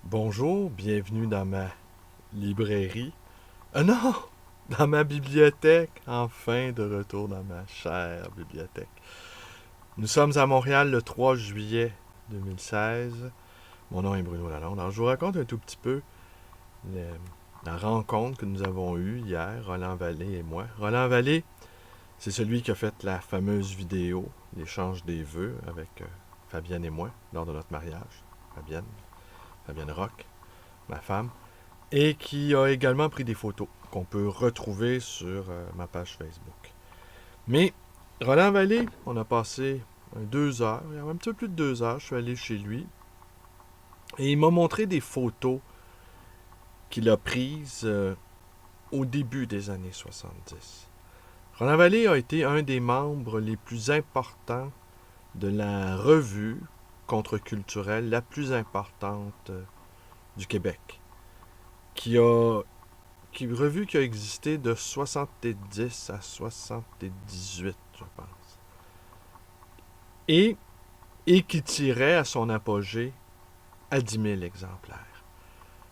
Bonjour, bienvenue dans ma librairie. Non, dans ma bibliothèque. Enfin de retour dans ma chère bibliothèque. Nous sommes à Montréal le 3 juillet 2016. Mon nom est Bruno Lalonde. Alors je vous raconte un tout petit peu le- la rencontre que nous avons eue hier, Roland Vallée et moi. Roland Vallée, c'est celui qui a fait la fameuse vidéo, l'échange des vœux avec Fabienne et moi lors de notre mariage. Fabienne, Fabienne Rock, ma femme. Et qui a également pris des photos qu'on peut retrouver sur ma page Facebook. Mais Roland Vallée, on a passé 2 heures, il y a un petit peu plus de 2 heures, je suis allé chez lui et il m'a montré des photos qu'il a prises au début des années 70. Roland Vallée a été un des membres les plus importants de la revue contre-culturelle la plus importante du Québec, qui a revue qui a existé de 70 à 78, je pense. Et, et qui tirait à son apogée à 10 000 exemplaires.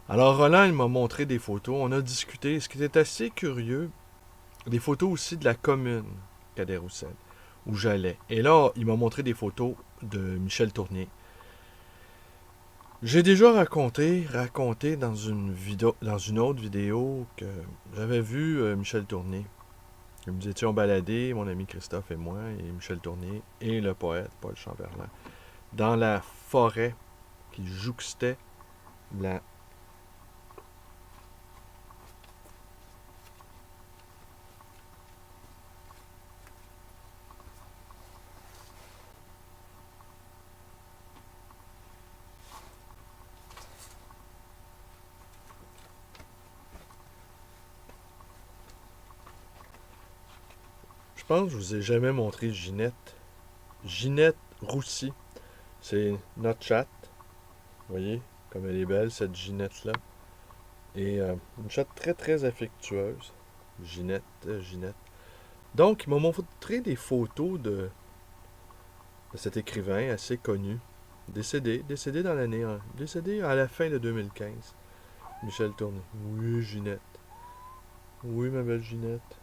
Alors Roland, il m'a montré des photos, on a discuté, ce qui était assez curieux, des photos aussi de la commune Cadet-Roussel, où j'allais. Et là, il m'a montré des photos de Michel Tournier. J'ai déjà raconté dans une autre vidéo que j'avais vu Michel Tournier. Nous étions baladés, mon ami Christophe et moi, et Michel Tournier, et le poète Paul Chamberlain, dans la forêt qui jouxtait la... Je pense que je vous ai jamais montré Ginette. Ginette Roussy. C'est notre chatte. Vous voyez, comme elle est belle, cette Ginette-là. Et une chatte très, très affectueuse. Ginette. Donc, il m'a montré des photos de cet écrivain assez connu, décédé dans l'année, décédé à la fin de 2015. Michel Tournier. Oui, Ginette. Oui, ma belle Ginette.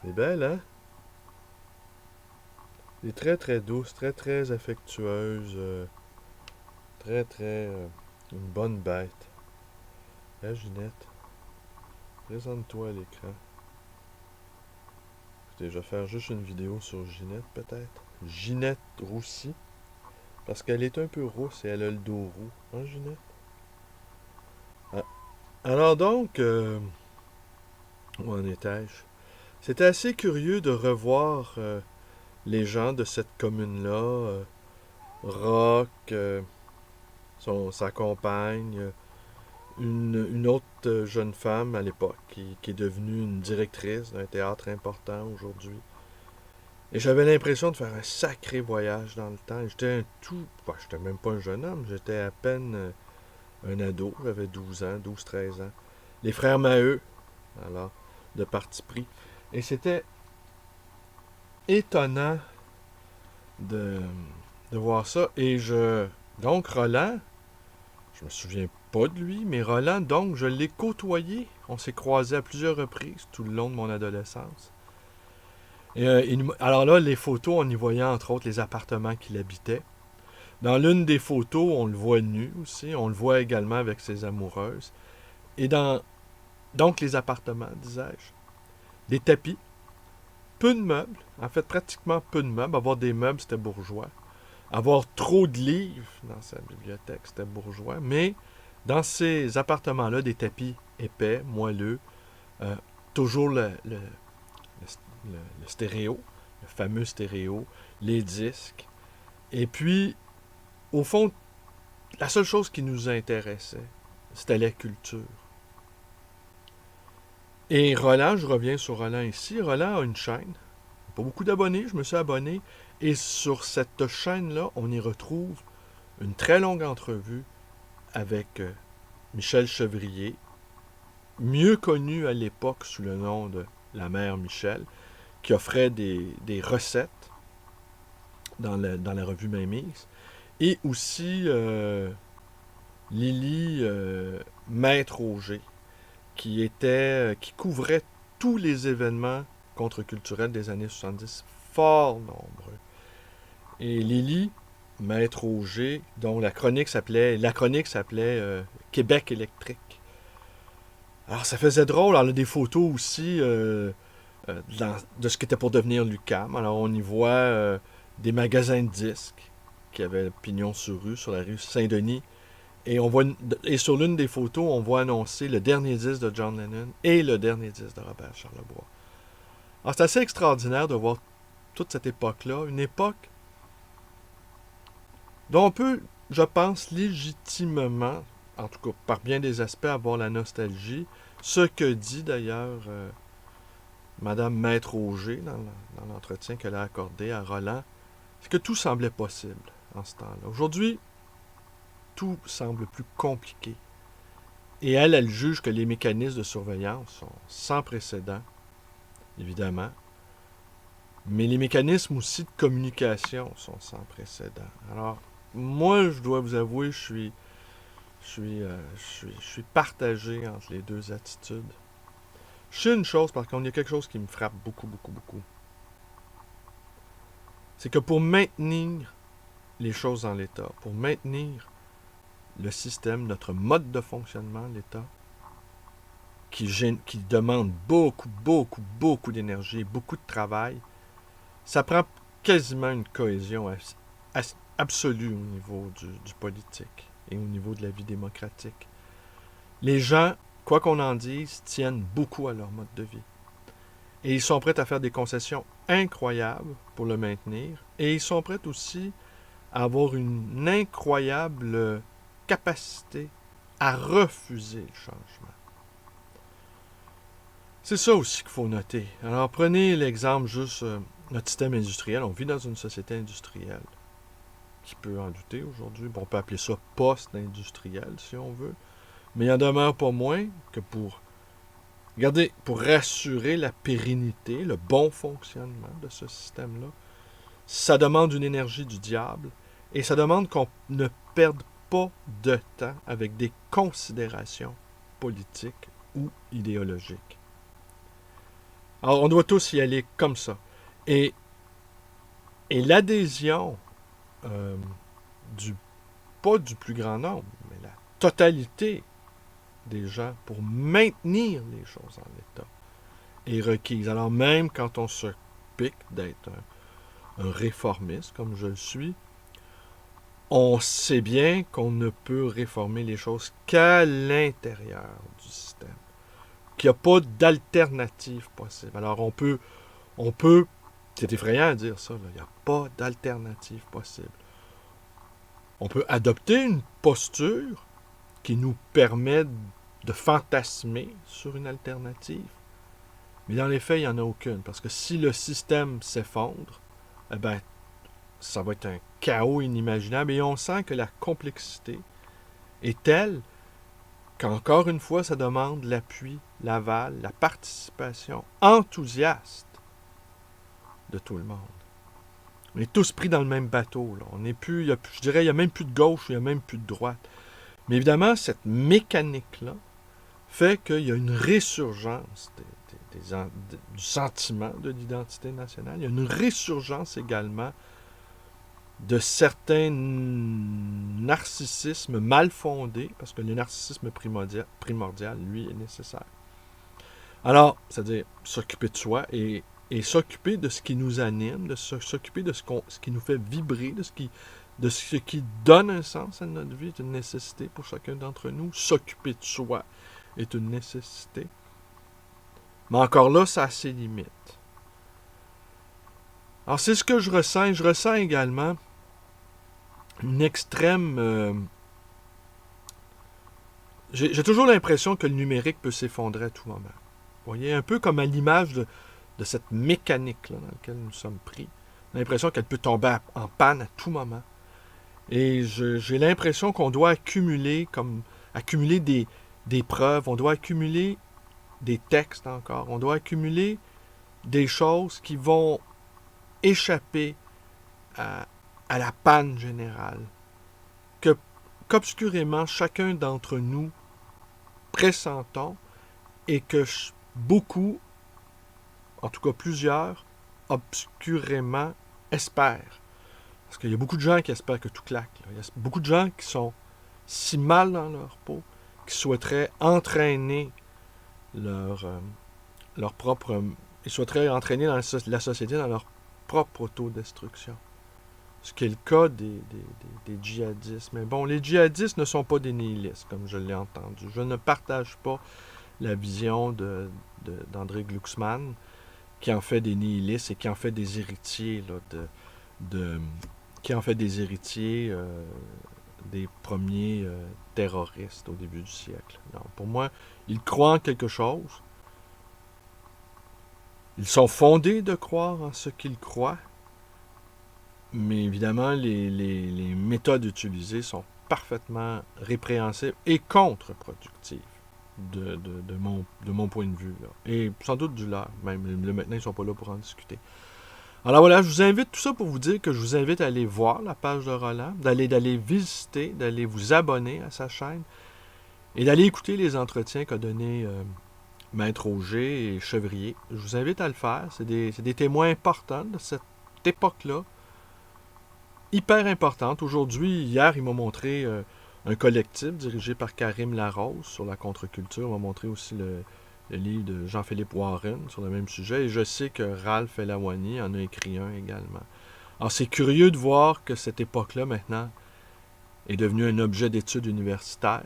Elle est belle, hein? Elle est très, très douce, très, très affectueuse, très, très... une bonne bête. Hein, Ginette? Présente-toi à l'écran. Écoutez, je vais faire juste une vidéo sur Ginette, peut-être. Ginette Roussy. Parce qu'elle est un peu rousse et elle a le dos roux. Hein, Ginette? Ah. Alors donc, où en étais-je? C'était assez curieux de revoir les gens de cette commune-là. Rock, sa compagne, une autre jeune femme à l'époque qui est devenue une directrice d'un théâtre important aujourd'hui. Et j'avais l'impression de faire un sacré voyage dans le temps. J'étais un tout... bah, j'étais même pas un jeune homme, j'étais à peine un ado. J'avais 12 ans, 13 ans. Les frères Maheu, alors, de parti pris. Et c'était étonnant de, de voir ça. Donc, Roland, je me souviens pas de lui, mais Roland, donc, je l'ai côtoyé. On s'est croisés à plusieurs reprises tout le long de mon adolescence. Et, alors là, les photos, on y voyait entre autres les appartements qu'il habitait. Dans l'une des photos, on le voit nu aussi. On le voit également avec ses amoureuses. Et donc, les appartements, disais-je. Des tapis. Peu de meubles. En fait, pratiquement peu de meubles. Avoir des meubles, c'était bourgeois. Avoir trop de livres dans sa bibliothèque, c'était bourgeois. Mais dans ces appartements-là, des tapis épais, moelleux. euh, toujours le stéréo. Le fameux stéréo. Les disques. Et puis, au fond, la seule chose qui nous intéressait, c'était la culture. Et Roland, je reviens sur Roland ici. Roland a une chaîne. Pas beaucoup d'abonnés, je me suis abonné. Et sur cette chaîne-là, on y retrouve une très longue entrevue avec Michel Chevrier, mieux connu à l'époque sous le nom de la mère Michel, qui offrait des recettes dans la revue Mainmise. Et aussi Lily Maître-Auger, qui couvrait tous les événements contre-culturels des années 70, fort nombreux. Et Lily Maître-Auger, dont la chronique s'appelait Québec électrique. Alors, ça faisait drôle. On a des photos aussi de ce qui était pour devenir l'UQAM. Alors, on y voit des magasins de disques qui avaient pignon sur rue, sur la rue Saint-Denis. Et sur l'une des photos, on voit annoncer le dernier disque de John Lennon et le dernier disque de Robert Charlebois. Alors, c'est assez extraordinaire de voir toute cette époque-là. Une époque dont on peut, je pense, légitimement, en tout cas par bien des aspects, avoir la nostalgie. Ce que dit d'ailleurs Madame Maître-Auger dans l'entretien qu'elle a accordé à Roland, c'est que tout semblait possible en ce temps-là. Aujourd'hui, tout semble plus compliqué. Et elle juge que les mécanismes de surveillance sont sans précédent, évidemment, mais les mécanismes aussi de communication sont sans précédent. Alors, moi, je dois vous avouer, je suis partagé entre les deux attitudes. Je sais une chose, par contre, il y a quelque chose qui me frappe beaucoup, beaucoup, beaucoup. C'est que pour maintenir les choses en l'état, pour maintenir le système, notre mode de fonctionnement, l'État, qui demande beaucoup, beaucoup, beaucoup d'énergie, beaucoup de travail, ça prend quasiment une cohésion absolue au niveau du politique et au niveau de la vie démocratique. Les gens, quoi qu'on en dise, tiennent beaucoup à leur mode de vie. Et ils sont prêts à faire des concessions incroyables pour le maintenir. Et ils sont prêts aussi à avoir une incroyable capacité à refuser le changement. C'est ça aussi qu'il faut noter. Alors prenez l'exemple juste notre système industriel. On vit dans une société industrielle qui peut en douter aujourd'hui. Bon, on peut appeler ça post-industriel si on veut. Mais il en demeure pas moins que pour rassurer la pérennité, le bon fonctionnement de ce système-là, ça demande une énergie du diable et ça demande qu'on ne perde pas de temps avec des considérations politiques ou idéologiques. Alors, on doit tous y aller comme ça. Et l'adhésion pas du plus grand nombre, mais la totalité des gens pour maintenir les choses en l'état est requise. Alors même quand on se pique d'être un réformiste, comme je le suis, on sait bien qu'on ne peut réformer les choses qu'à l'intérieur du système, qu'il n'y a pas d'alternative possible. Alors on peut, c'est effrayant à dire ça, il n'y a pas d'alternative possible. On peut adopter une posture qui nous permet de fantasmer sur une alternative, mais dans les faits, il n'y en a aucune, parce que si le système s'effondre, eh bien, ça va être un chaos inimaginable, et on sent que la complexité est telle qu'encore une fois, ça demande l'appui, l'aval, la participation enthousiaste de tout le monde. On est tous pris dans le même bateau, là. On n'est plus, je dirais, il n'y a même plus de gauche, il n'y a même plus de droite. Mais évidemment, cette mécanique-là fait qu'il y a une résurgence du sentiment de l'identité nationale. Il y a une résurgence également de certains narcissismes mal fondés, parce que le narcissisme primordial, lui, est nécessaire. Alors, c'est-à-dire s'occuper de soi et s'occuper de ce qui nous anime, de s'occuper de ce qui nous fait vibrer, de ce qui donne un sens à notre vie, est une nécessité pour chacun d'entre nous. S'occuper de soi est une nécessité. Mais encore là, ça a ses limites. Alors, c'est ce que je ressens. Et je ressens également une extrême... J'ai toujours l'impression que le numérique peut s'effondrer à tout moment. Vous voyez, un peu comme à l'image de cette mécanique-là dans laquelle nous sommes pris. J'ai l'impression qu'elle peut tomber en panne à tout moment. Et j'ai l'impression qu'on doit accumuler des preuves, on doit accumuler des textes encore, on doit accumuler des choses qui vont échapper à la panne générale, qu'obscurément chacun d'entre nous pressentons et que beaucoup, en tout cas plusieurs, obscurément espèrent. Parce qu'il y a beaucoup de gens qui espèrent que tout claque. Là. Il y a beaucoup de gens qui sont si mal dans leur peau, qui souhaiteraient entraîner leur propre... Ils souhaiteraient entraîner la société dans leur propre autodestruction. Ce qui est le cas des djihadistes. Mais bon, les djihadistes ne sont pas des nihilistes, comme je l'ai entendu. Je ne partage pas la vision d'André Glucksmann, qui en fait des nihilistes et qui en fait des héritiers qui en fait des héritiers des premiers terroristes au début du siècle. Non, pour moi, ils croient en quelque chose. Ils sont fondés de croire en ce qu'ils croient, mais évidemment, les méthodes utilisées sont parfaitement répréhensibles et contre-productives de mon point de vue. Là. Et sans doute du leur, même. Maintenant, ils ne sont pas là pour en discuter. Alors voilà, je vous invite tout ça pour vous dire que je vous invite à aller voir la page de Roland, d'aller visiter, d'aller vous abonner à sa chaîne et d'aller écouter les entretiens qu'a donné Maître Auger et Chevrier. Je vous invite à le faire. C'est des témoins importants de cette époque-là, hyper importante. Aujourd'hui, hier, il m'a montré un collectif dirigé par Karim Larose sur la contre-culture. Il m'a montré aussi le livre de Jean-Philippe Warren sur le même sujet. Et je sais que Ralph Elawani en a écrit un également. Alors, c'est curieux de voir que cette époque-là, maintenant, est devenue un objet d'étude universitaire.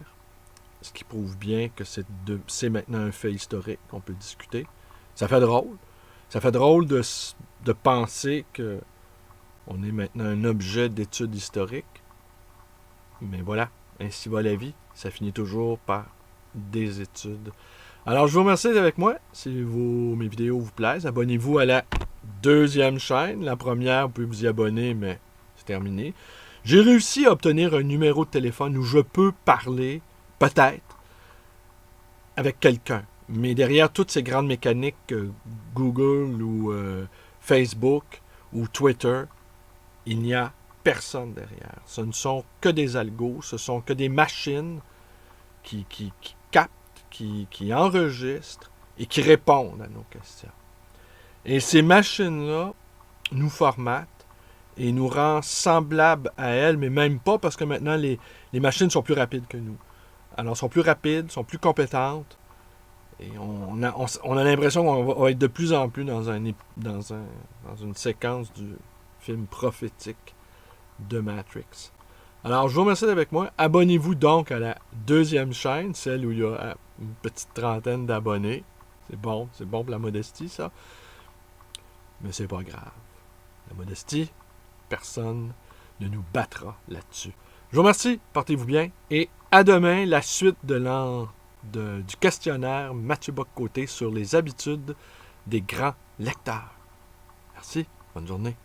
Ce qui prouve bien que c'est maintenant un fait historique qu'on peut discuter. Ça fait drôle. Ça fait drôle de penser que on est maintenant un objet d'étude historique. Mais voilà, ainsi va la vie. Ça finit toujours par des études. Alors, je vous remercie d'être avec moi. Si mes vidéos vous plaisent, abonnez-vous à la deuxième chaîne. La première, vous pouvez vous y abonner, mais c'est terminé. J'ai réussi à obtenir un numéro de téléphone où je peux parler, peut-être, avec quelqu'un. Mais derrière toutes ces grandes mécaniques, Google ou Facebook ou Twitter, il n'y a personne derrière. Ce ne sont que des algos, ce sont que des machines qui captent, qui enregistrent et qui répondent à nos questions. Et ces machines-là nous formatent et nous rendent semblables à elles, mais même pas parce que maintenant les machines sont plus rapides que nous. Alors, sont plus rapides, sont plus compétentes. Et on a l'impression qu'on va être de plus en plus dans une séquence du film prophétique de Matrix. Alors, je vous remercie d'être avec moi. Abonnez-vous donc à la deuxième chaîne, celle où il y a une petite trentaine d'abonnés. C'est bon pour la modestie, ça. Mais c'est pas grave. La modestie, personne ne nous battra là-dessus. Je vous remercie, portez-vous bien, et à demain, la suite du questionnaire Mathieu Bock-Côté sur les habitudes des grands lecteurs. Merci, bonne journée.